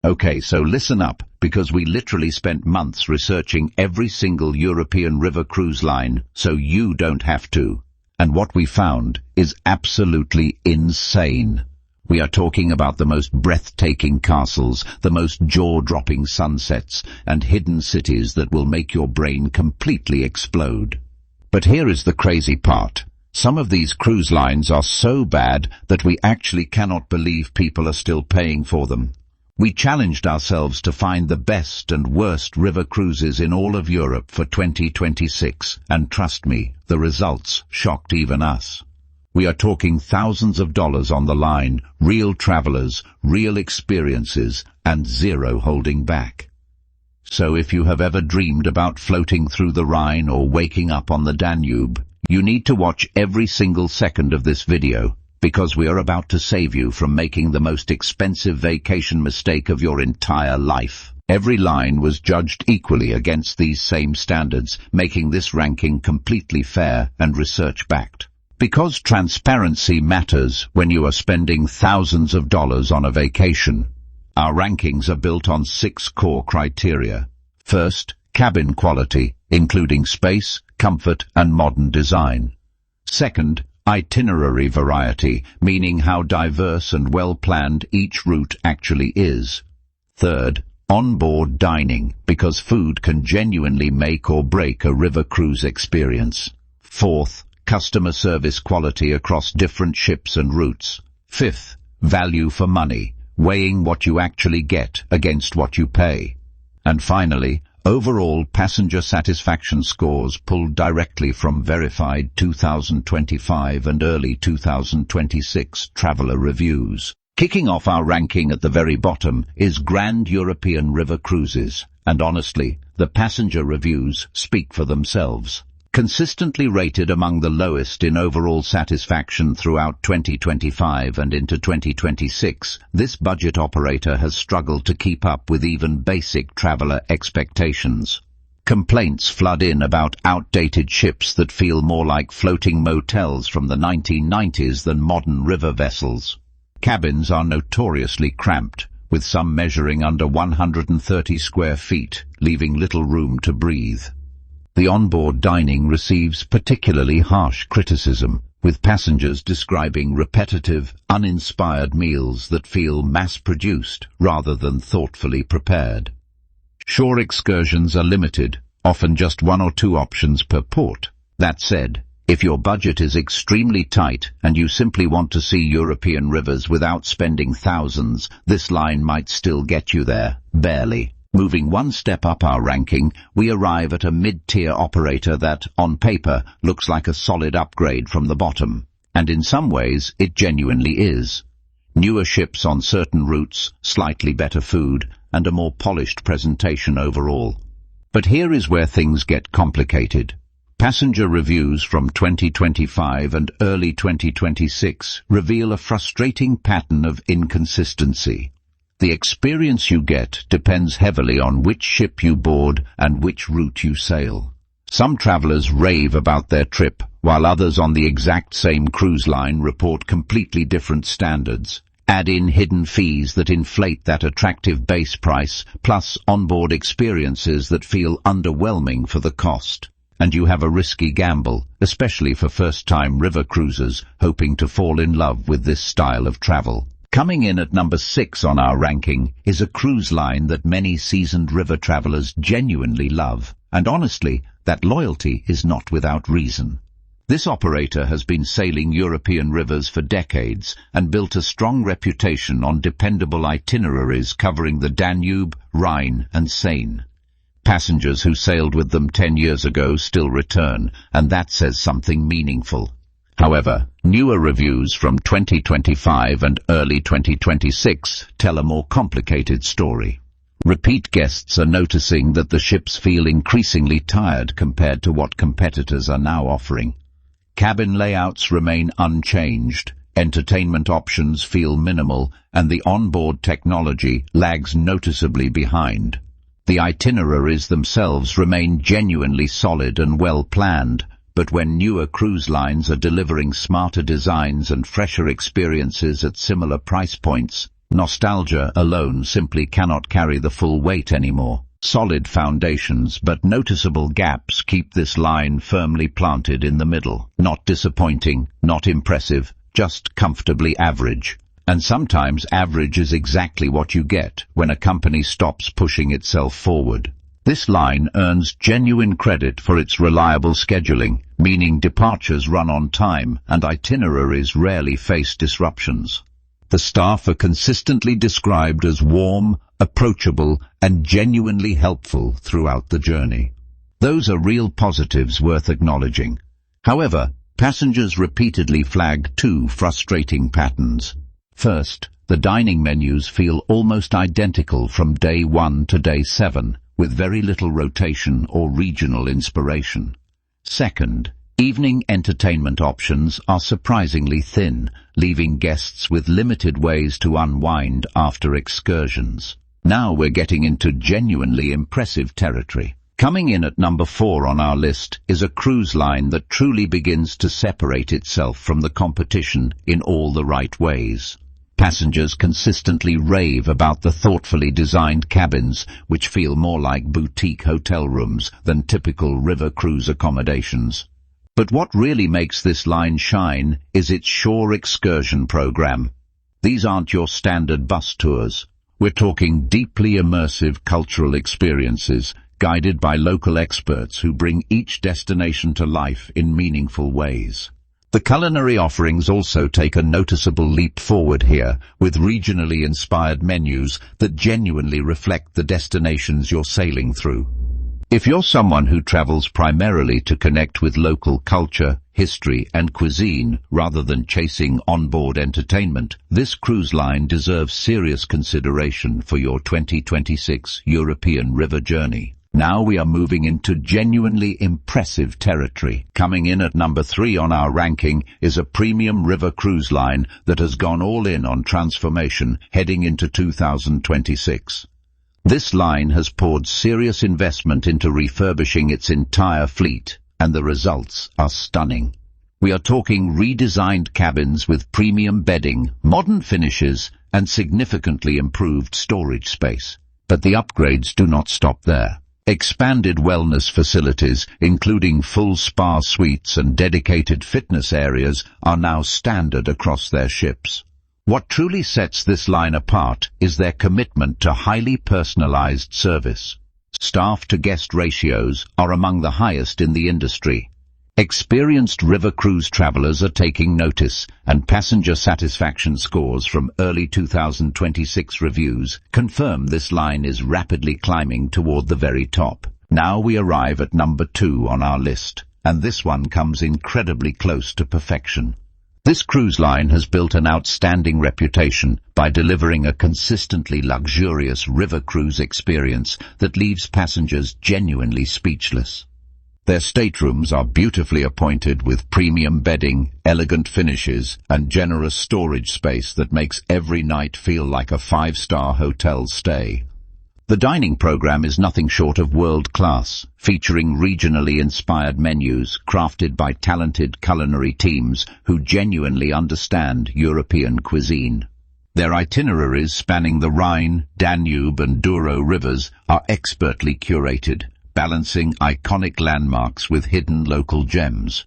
Okay, so listen up, because we literally spent months researching every single European river cruise line, so you don't have to. And what we found is absolutely insane. We are talking about the most breathtaking castles, the most jaw-dropping sunsets, and hidden cities that will make your brain completely explode. But here is the crazy part. Some of these cruise lines are so bad that we actually cannot believe people are still paying for them. We challenged ourselves to find the best and worst river cruises in all of Europe for 2026, and trust me, the results shocked even us. We are talking thousands of dollars on the line, real travelers, real experiences, and zero holding back. So if you have ever dreamed about floating through the Rhine or waking up on the Danube, you need to watch every single second of this video, because we are about to save you from making the most expensive vacation mistake of your entire life. Every line was judged equally against these same standards, making this ranking completely fair and research-backed. Because transparency matters when you are spending thousands of dollars on a vacation, our rankings are built on 6 core criteria. First, cabin quality, including space, comfort, and modern design. Second, itinerary variety, meaning how diverse and well-planned each route actually is. Third, onboard dining, because food can genuinely make or break a river cruise experience. Fourth, customer service quality across different ships and routes. Fifth, value for money, weighing what you actually get against what you pay. And finally, overall passenger satisfaction scores pulled directly from verified 2025 and early 2026 traveler reviews. Kicking off our ranking at the very bottom is Grand European River Cruises, and honestly, the passenger reviews speak for themselves. Consistently rated among the lowest in overall satisfaction throughout 2025 and into 2026, this budget operator has struggled to keep up with even basic traveler expectations. Complaints flood in about outdated ships that feel more like floating motels from the 1990s than modern river vessels. Cabins are notoriously cramped, with some measuring under 130 square feet, leaving little room to breathe. The onboard dining receives particularly harsh criticism, with passengers describing repetitive, uninspired meals that feel mass-produced rather than thoughtfully prepared. Shore excursions are limited, often just 1 or 2 options per port. That said, if your budget is extremely tight and you simply want to see European rivers without spending thousands, this line might still get you there, barely. Moving one step up our ranking, we arrive at a mid-tier operator that, on paper, looks like a solid upgrade from the bottom. And in some ways, it genuinely is. Newer ships on certain routes, slightly better food, and a more polished presentation overall. But here is where things get complicated. Passenger reviews from 2025 and early 2026 reveal a frustrating pattern of inconsistency. The experience you get depends heavily on which ship you board and which route you sail. Some travelers rave about their trip, while others on the exact same cruise line report completely different standards. Add in hidden fees that inflate that attractive base price, plus onboard experiences that feel underwhelming for the cost. And you have a risky gamble, especially for first-time river cruisers hoping to fall in love with this style of travel. Coming in at number 6 on our ranking is a cruise line that many seasoned river travelers genuinely love, and honestly, that loyalty is not without reason. This operator has been sailing European rivers for decades and built a strong reputation on dependable itineraries covering the Danube, Rhine, and Seine. Passengers who sailed with them 10 years ago still return, and that says something meaningful. However, newer reviews from 2025 and early 2026 tell a more complicated story. Repeat guests are noticing that the ships feel increasingly tired compared to what competitors are now offering. Cabin layouts remain unchanged, entertainment options feel minimal, and the onboard technology lags noticeably behind. The itineraries themselves remain genuinely solid and well-planned, but when newer cruise lines are delivering smarter designs and fresher experiences at similar price points, Nostalgia alone simply cannot carry the full weight anymore. Solid foundations but noticeable gaps keep this line firmly planted in the middle. Not disappointing, not impressive, just comfortably average. And sometimes average is exactly what you get when a company stops pushing itself forward. This line earns genuine credit for its reliable scheduling, meaning departures run on time and itineraries rarely face disruptions. The staff are consistently described as warm, approachable, and genuinely helpful throughout the journey. Those are real positives worth acknowledging. However, passengers repeatedly flag two frustrating patterns. First, the dining menus feel almost identical from day 1 to day 7, with very little rotation or regional inspiration. Second, evening entertainment options are surprisingly thin, leaving guests with limited ways to unwind after excursions. Now we're getting into genuinely impressive territory. Coming in at number 4 on our list is a cruise line that truly begins to separate itself from the competition in all the right ways. Passengers consistently rave about the thoughtfully designed cabins, which feel more like boutique hotel rooms than typical river cruise accommodations. But what really makes this line shine is its shore excursion program. These aren't your standard bus tours. We're talking deeply immersive cultural experiences, guided by local experts who bring each destination to life in meaningful ways. The culinary offerings also take a noticeable leap forward here, with regionally inspired menus that genuinely reflect the destinations you're sailing through. If you're someone who travels primarily to connect with local culture, history, and cuisine rather than chasing onboard entertainment, this cruise line deserves serious consideration for your 2026 European river journey. Now we are moving into genuinely impressive territory. Coming in at number 3 on our ranking is a premium river cruise line that has gone all in on transformation heading into 2026. This line has poured serious investment into refurbishing its entire fleet, and the results are stunning. We are talking redesigned cabins with premium bedding, modern finishes, and significantly improved storage space. But the upgrades do not stop there. Expanded wellness facilities, including full spa suites and dedicated fitness areas, are now standard across their ships. What truly sets this line apart is their commitment to highly personalized service. Staff-to-guest ratios are among the highest in the industry. Experienced river cruise travelers are taking notice, and passenger satisfaction scores from early 2026 reviews confirm this line is rapidly climbing toward the very top. Now we arrive at number 2 on our list, and this one comes incredibly close to perfection. This cruise line has built an outstanding reputation by delivering a consistently luxurious river cruise experience that leaves passengers genuinely speechless. Their staterooms are beautifully appointed with premium bedding, elegant finishes, and generous storage space that makes every night feel like a 5-star hotel stay. The dining program is nothing short of world-class, featuring regionally inspired menus crafted by talented culinary teams who genuinely understand European cuisine. Their itineraries spanning the Rhine, Danube, and Douro rivers are expertly curated, balancing iconic landmarks with hidden local gems.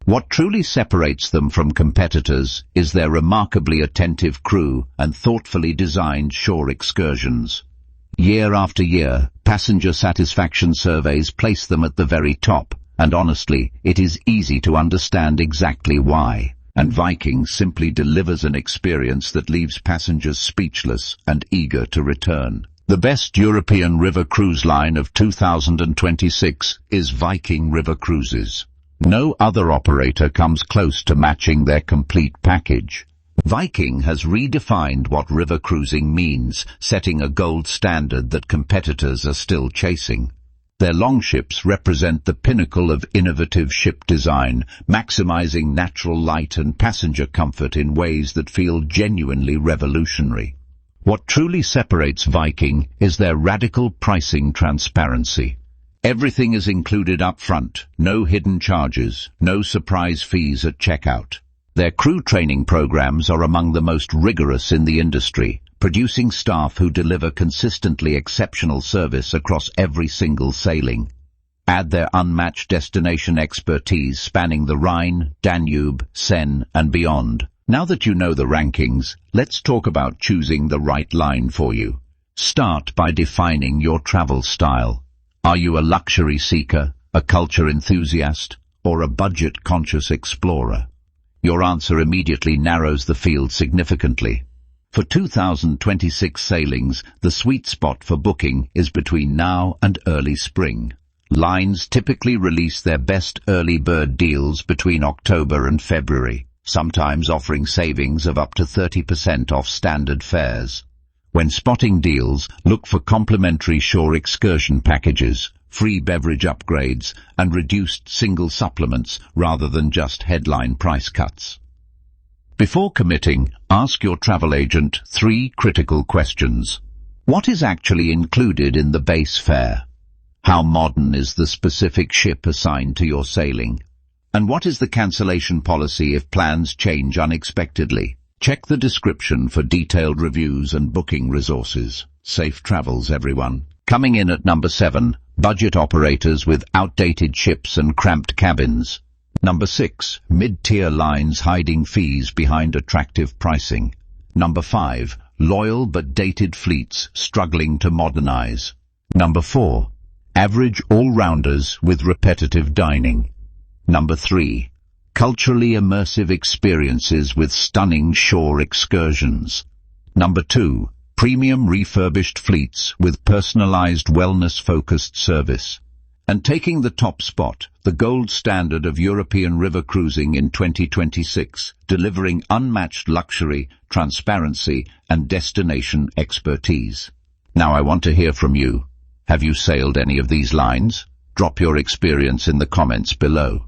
What truly separates them from competitors is their remarkably attentive crew and thoughtfully designed shore excursions. Year after year, passenger satisfaction surveys place them at the very top, and honestly, it is easy to understand exactly why. And Viking simply delivers an experience that leaves passengers speechless and eager to return. The best European river cruise line of 2026 is Viking River Cruises. No other operator comes close to matching their complete package. Viking has redefined what river cruising means, setting a gold standard that competitors are still chasing. Their longships represent the pinnacle of innovative ship design, maximizing natural light and passenger comfort in ways that feel genuinely revolutionary. What truly separates Viking is their radical pricing transparency. Everything is included up front, no hidden charges, no surprise fees at checkout. Their crew training programs are among the most rigorous in the industry, producing staff who deliver consistently exceptional service across every single sailing. Add their unmatched destination expertise spanning the Rhine, Danube, Seine, and beyond. Now that you know the rankings, let's talk about choosing the right line for you. Start by defining your travel style. Are you a luxury seeker, a culture enthusiast, or a budget-conscious explorer? Your answer immediately narrows the field significantly. For 2026 sailings, the sweet spot for booking is between now and early spring. Lines typically release their best early bird deals between October and February, sometimes offering savings of up to 30% off standard fares. When spotting deals, look for complimentary shore excursion packages, free beverage upgrades, and reduced single supplements rather than just headline price cuts. Before committing, ask your travel agent 3 critical questions. What is actually included in the base fare? How modern is the specific ship assigned to your sailing? And what is the cancellation policy if plans change unexpectedly? Check the description for detailed reviews and booking resources. Safe travels, everyone. Coming in at number 7, budget operators with outdated ships and cramped cabins. Number 6, mid-tier lines hiding fees behind attractive pricing. Number 5, loyal but dated fleets struggling to modernize. Number 4, average all-rounders with repetitive dining. Number 3, culturally immersive experiences with stunning shore excursions. Number 2, premium refurbished fleets with personalized wellness-focused service. And taking the top spot, the gold standard of European river cruising in 2026, delivering unmatched luxury, transparency, and destination expertise. Now I want to hear from you. Have you sailed any of these lines? Drop your experience in the comments below.